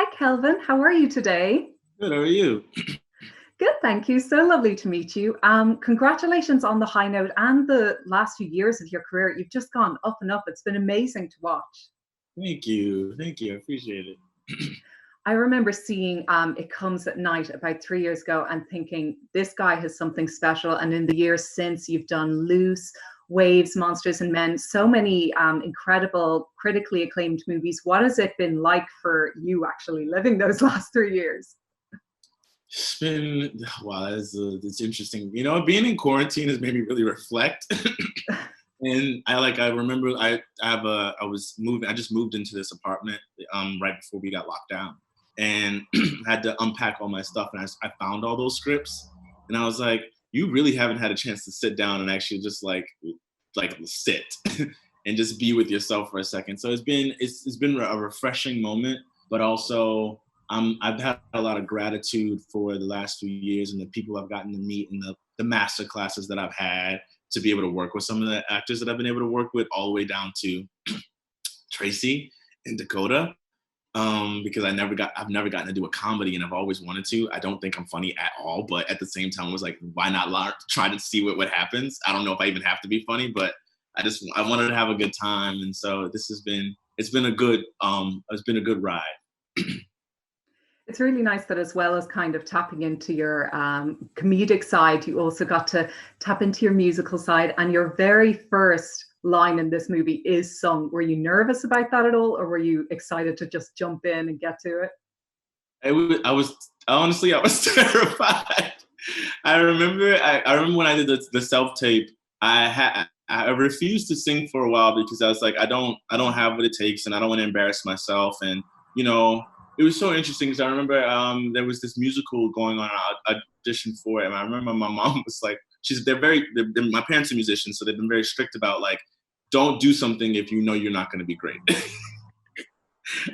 Hi, Kelvin. How are you today? Good, how are you? Good, thank you. So lovely to meet you. Congratulations on the high note and the last few years of your career. You've just gone up and up. It's been amazing to watch. Thank you. Thank you. I appreciate it. I remember seeing It Comes at Night about 3 years ago and thinking, this guy has something special. And in the years since, you've done Loose, Waves, Monsters and Men, so many incredible, critically acclaimed movies. What has it been like for you actually living those last 3 years? It's been wow, it's interesting. You know, being in quarantine has made me really reflect. And I remember I was moving. I just moved into this apartment right before we got locked down, and had to unpack all my stuff. And I found all those scripts, and I was like, you really haven't had a chance to sit down and actually just like sit and just be with yourself for a second. So it's been a refreshing moment, but also I've had a lot of gratitude for the last few years and the people I've gotten to meet and the master classes that I've had to be able to work with some of the actors that I've been able to work with, all the way down to Tracy and Dakota. Because I've never gotten to do a comedy, and I've always wanted to. I don't think I'm funny at all, but at the same time, I was like, why not try to see what happens? I don't know if I even have to be funny, but I wanted to have a good time, and so it's been a good ride. It's really nice that, as well as kind of tapping into your comedic side, you also got to tap into your musical side. And your very first line in this movie is sung. Were you nervous about that at all, or were you excited to just jump in and get to it? I was honestly, I was terrified. I remember when I did the self tape. I refused to sing for a while because I was like, I don't have what it takes, and I don't want to embarrass myself. And you know, it was so interesting because I remember there was this musical going on. I auditioned for it, and I remember my mom was like, my parents are musicians, so they've been very strict about like, don't do something if you know you're not going to be great.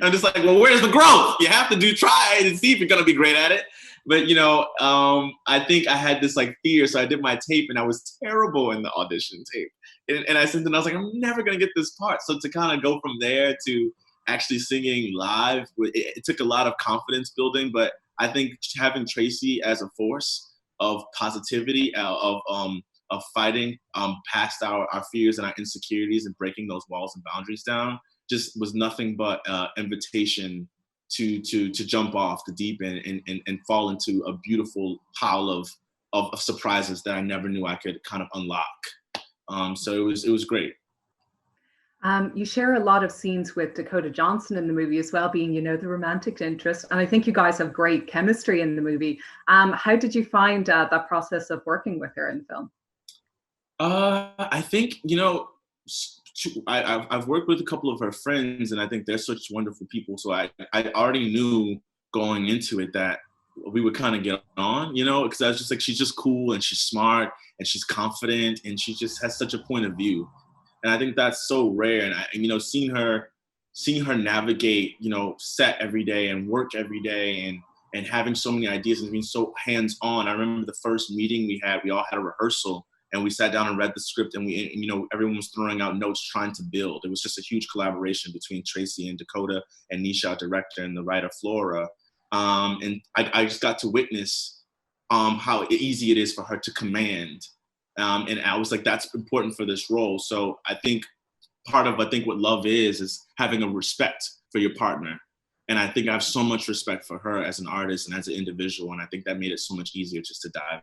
I'm just like, well, where's the growth? You have to try it and see if you're gonna be great at it. But I think I had this like fear, so I did my tape, and I was terrible in the audition tape. And I sent it, and I was like, I'm never gonna get this part. So to kind of go from there to actually singing live, it took a lot of confidence building. But I think having Tracy as a force of positivity, of fighting past our fears and our insecurities and breaking those walls and boundaries down just was nothing but invitation to jump off the deep end and fall into a beautiful pile of surprises that I never knew I could kind of unlock. So it was great. You share a lot of scenes with Dakota Johnson in the movie as well, being, the romantic interest. And I think you guys have great chemistry in the movie. How did you find that process of working with her in the film? I think I've worked with a couple of her friends, and I think they're such wonderful people. So I already knew going into it that we would kind of get on, because I was just like, she's just cool and she's smart and she's confident and she just has such a point of view. And I think that's so rare. And seeing her navigate, set every day and work every day and having so many ideas and being so hands on. I remember the first meeting we all had a rehearsal, and we sat down and read the script, and everyone was throwing out notes trying to build. It was just a huge collaboration between Tracy and Dakota and Nisha, our director, and the writer Flora. And I just got to witness how easy it is for her to command. And I was like, that's important for this role. So I think what love is having a respect for your partner. And I think I have so much respect for her as an artist and as an individual. And I think that made it so much easier just to dive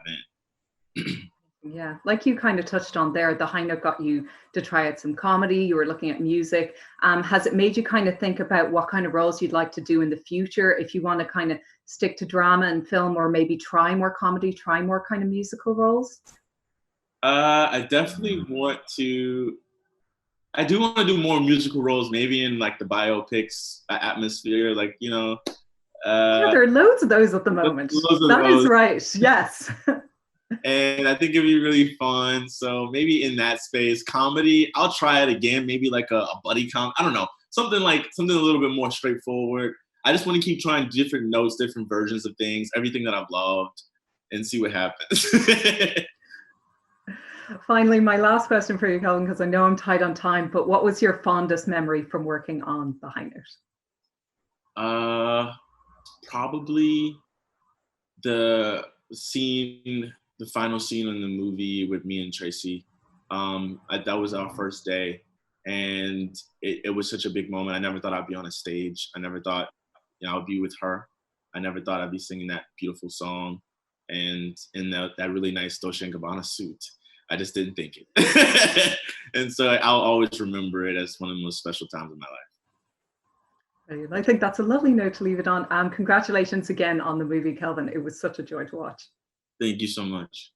in. Yeah, like you kind of touched on there, the high note got you to try out some comedy. You were looking at music. Has it made you kind of think about what kind of roles you'd like to do in the future? If you want to kind of stick to drama and film, or maybe try more comedy, try more kind of musical roles? I definitely want to. I do want to do more musical roles, maybe in like the biopics atmosphere, like Yeah, there are loads of those at the moment. loads of That is those. right. Yes. And I think it'd be really fun. So maybe in that space, comedy, I'll try it again. Maybe like a buddy I don't know, something a little bit more straightforward. I just want to keep trying different notes, different versions of things, everything that I've loved, and see what happens. Finally, my last question for you, Colin, because I know I'm tight on time, but what was your fondest memory from working on The High Note? probably the final scene in the movie with me and Tracy. That was our first day, and it was such a big moment. I never thought I'd be on a stage. I never thought, I would be with her. I never thought I'd be singing that beautiful song and in that really nice Dolce & Gabbana suit. I just didn't think it. And so I'll always remember it as one of the most special times of my life. Brilliant. I think that's a lovely note to leave it on. Congratulations again on the movie, Kelvin. It was such a joy to watch. Thank you so much.